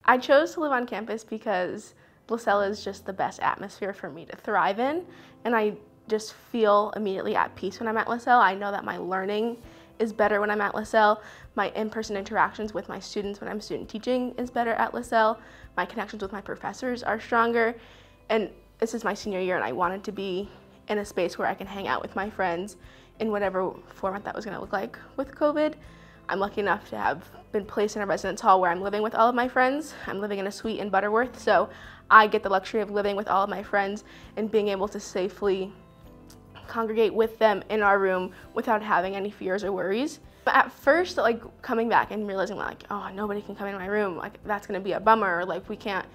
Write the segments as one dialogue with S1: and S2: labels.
S1: I chose to live on campus because LaSalle is just the best atmosphere for me to thrive in, and I just feel immediately at peace when I'm at LaSalle. I know that my learning is better when I'm at LaSalle. My in-person interactions with my students when I'm student teaching is better at LaSalle. My connections with my professors are stronger, and this is my senior year, and I wanted to be in a space where I can hang out with my friends in whatever format that was going to look like with COVID. I'm lucky enough to have been placed in a residence hall where I'm living with all of my friends. I'm living in a suite in Butterworth, so I get the luxury of living with all of my friends and being able to safely congregate with them in our room without having any fears or worries. But at first, like, coming back and realizing, like, oh, nobody can come in my room, like, that's gonna be a bummer. Or, like, we can't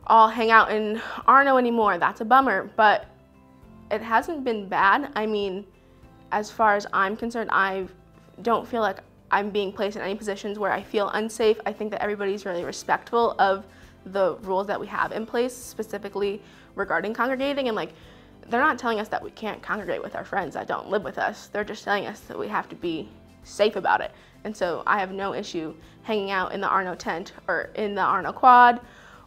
S1: all hang out in Arno anymore, that's a bummer. But it hasn't been bad. I mean, as far as I'm concerned, I don't feel like I'm being placed in any positions where I feel unsafe. I think that everybody's really respectful of the rules that we have in place, specifically regarding congregating, and, like, they're not telling us that we can't congregate with our friends that don't live with us. They're just telling us that we have to be safe about it. And so I have no issue hanging out in the Arno tent or in the Arno quad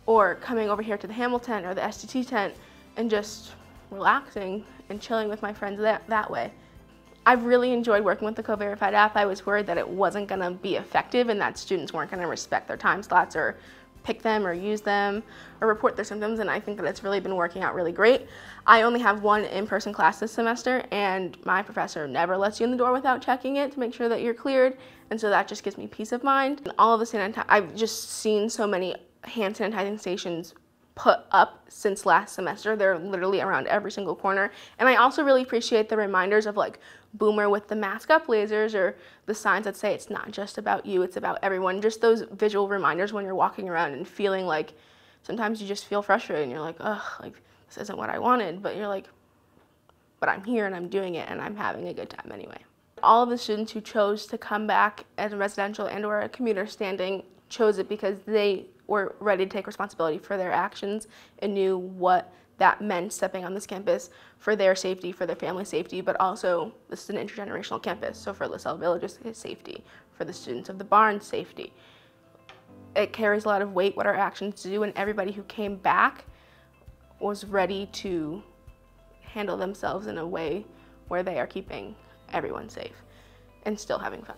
S1: or coming over here to the Hamel tent or the STT tent and just relaxing and chilling with my friends that way. I've really enjoyed working with the Co-Verified app. I was worried that it wasn't gonna be effective and that students weren't gonna respect their time slots or pick them or use them or report their symptoms, and I think that it's really been working out really great. I only have one in-person class this semester, and my professor never lets you in the door without checking it to make sure that you're cleared, and so that just gives me peace of mind. And all of the I've just seen so many hand sanitizing stations put up since last semester. They're literally around every single corner. And I also really appreciate the reminders of, like, Boomer with the mask up lasers or the signs that say it's not just about you, it's about everyone. Just those visual reminders when you're walking around and feeling like sometimes you just feel frustrated and you're like, ugh, like, this isn't what I wanted, but you're like, but I'm here and I'm doing it and I'm having a good time anyway. All of the students who chose to come back as a residential and or a commuter standing chose it because they were ready to take responsibility for their actions and knew what that meant stepping on this campus for their safety, for their family's safety, but also this is an intergenerational campus, so for LaSalle Village's safety, for the students of the Barnes safety. It carries a lot of weight what our actions do, and everybody who came back was ready to handle themselves in a way where they are keeping everyone safe and still having fun.